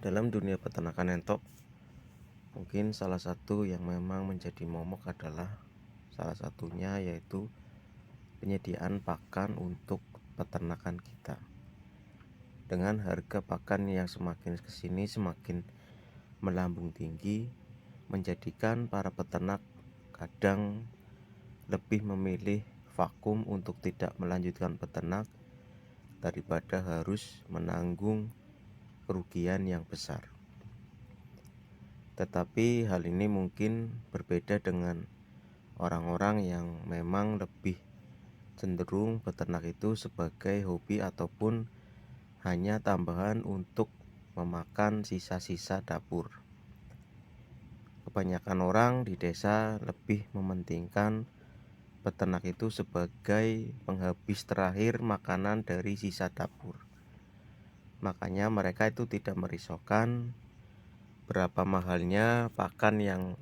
Dalam dunia peternakan entok, mungkin salah satu yang memang menjadi momok adalah salah satunya yaitu penyediaan pakan untuk peternakan kita. Dengan harga pakan yang semakin kesini semakin melambung tinggi, menjadikan para peternak kadang lebih memilih vakum untuk tidak melanjutkan peternak daripada harus menanggung kerugian yang besar. Tetapi hal ini mungkin berbeda dengan orang-orang yang memang lebih cenderung peternak itu sebagai hobi ataupun hanya tambahan untuk memakan sisa-sisa dapur. Kebanyakan orang di desa lebih mementingkan peternak itu sebagai penghabis terakhir makanan dari sisa dapur. Makanya mereka itu tidak merisaukan berapa mahalnya pakan yang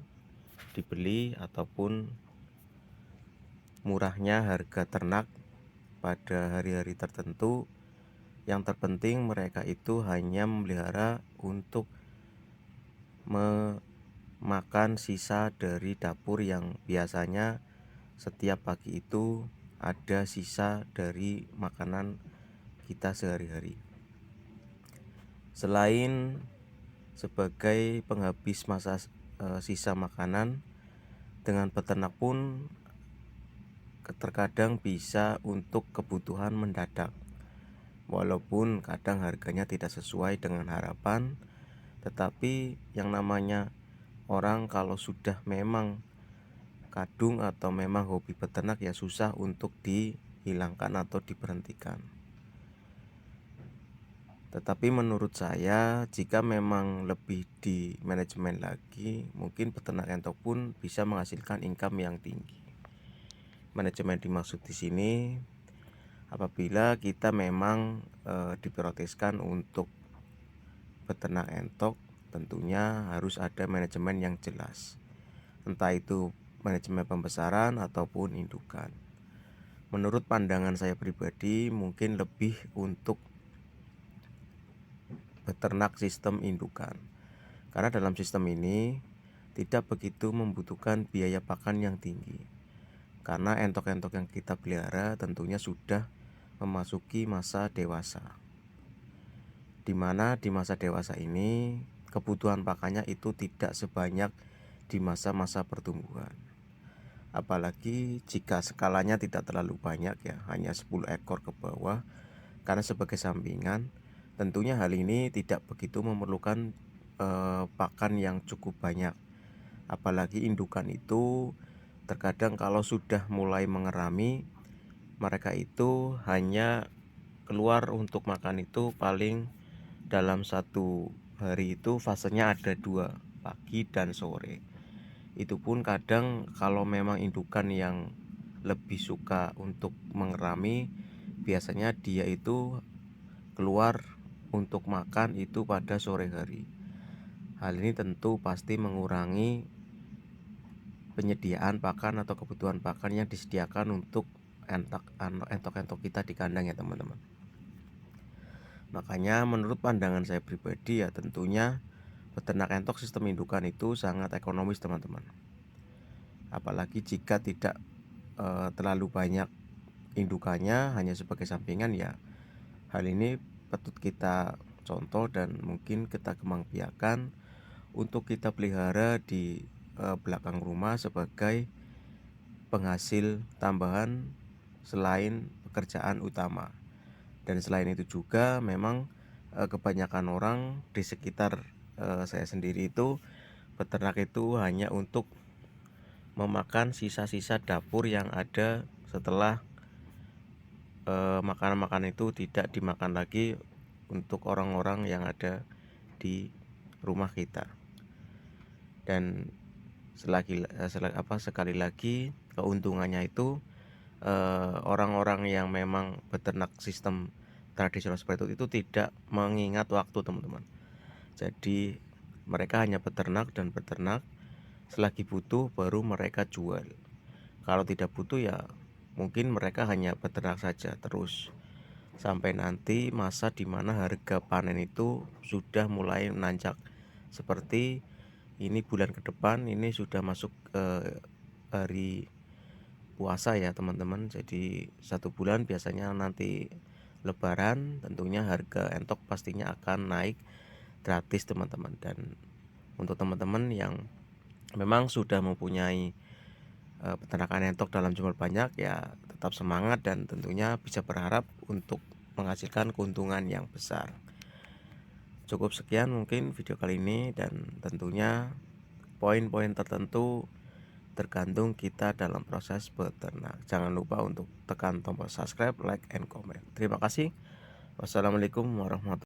dibeli ataupun murahnya harga ternak pada hari-hari tertentu. Yang terpenting mereka itu hanya memelihara untuk memakan sisa dari dapur yang biasanya setiap pagi itu ada sisa dari makanan kita sehari-hari. Selain sebagai penghabis sisa makanan, dengan peternak pun terkadang bisa untuk kebutuhan mendadak. Walaupun kadang harganya tidak sesuai dengan harapan, tetapi yang namanya orang kalau sudah memang kadung atau memang hobi peternak ya susah untuk dihilangkan atau diberhentikan. Tetapi menurut saya jika memang lebih di manajemen lagi, mungkin peternak entok pun bisa menghasilkan income yang tinggi. Manajemen dimaksud di sini apabila kita memang diprioritaskan untuk peternak entok, tentunya harus ada manajemen yang jelas. Entah itu manajemen pembesaran ataupun indukan. Menurut pandangan saya pribadi mungkin lebih untuk peternak sistem indukan. Karena dalam sistem ini tidak begitu membutuhkan biaya pakan yang tinggi. Karena entok-entok yang kita pelihara tentunya sudah memasuki masa dewasa. Di mana di masa dewasa ini kebutuhan pakannya itu tidak sebanyak di masa-masa pertumbuhan. Apalagi jika skalanya tidak terlalu banyak ya, hanya 10 ekor ke bawah. Karena sebagai sampingan, tentunya hal ini tidak begitu memerlukan pakan yang cukup banyak. Apalagi indukan itu terkadang kalau sudah mulai mengerami, mereka itu hanya keluar untuk makan itu paling dalam satu hari itu fasenya ada 2, pagi dan sore. Itu pun kadang kalau memang indukan yang lebih suka untuk mengerami, biasanya dia itu keluar untuk makan itu pada sore hari. Hal ini tentu pasti mengurangi penyediaan pakan atau kebutuhan pakan yang disediakan untuk entok-entok kita di kandang ya teman-teman. Makanya menurut pandangan saya pribadi ya tentunya peternak entok sistem indukan itu sangat ekonomis teman-teman. Apalagi jika tidak terlalu banyak indukannya, hanya sebagai sampingan ya. Hal ini patut kita contoh dan mungkin kita kembangbiakan untuk kita pelihara di belakang rumah sebagai penghasil tambahan selain pekerjaan utama. Dan selain itu juga memang kebanyakan orang di sekitar saya sendiri itu peternak itu hanya untuk memakan sisa-sisa dapur yang ada setelah makanan-makanan itu tidak dimakan lagi untuk orang-orang yang ada di rumah kita. Dan sekali lagi keuntungannya itu orang-orang yang memang beternak sistem tradisional seperti itu tidak mengingat waktu teman-teman. Jadi mereka hanya beternak dan beternak, selagi butuh baru mereka jual. Kalau tidak butuh ya mungkin mereka hanya beternak saja terus sampai nanti masa dimana harga panen itu sudah mulai menanjak. Seperti ini bulan ke depan, ini sudah masuk hari puasa ya teman-teman. Jadi 1 bulan biasanya nanti Lebaran, tentunya harga entok pastinya akan naik gratis teman-teman. Dan untuk teman-teman yang memang sudah mempunyai peternakan entok dalam jumlah banyak, ya tetap semangat dan tentunya bisa berharap untuk menghasilkan keuntungan yang besar. Cukup sekian mungkin video kali ini, dan tentunya poin-poin tertentu tergantung kita dalam proses beternak. Jangan lupa untuk tekan tombol subscribe, like, and comment. Terima kasih. Wassalamualaikum warahmatullahi wabarakatuh.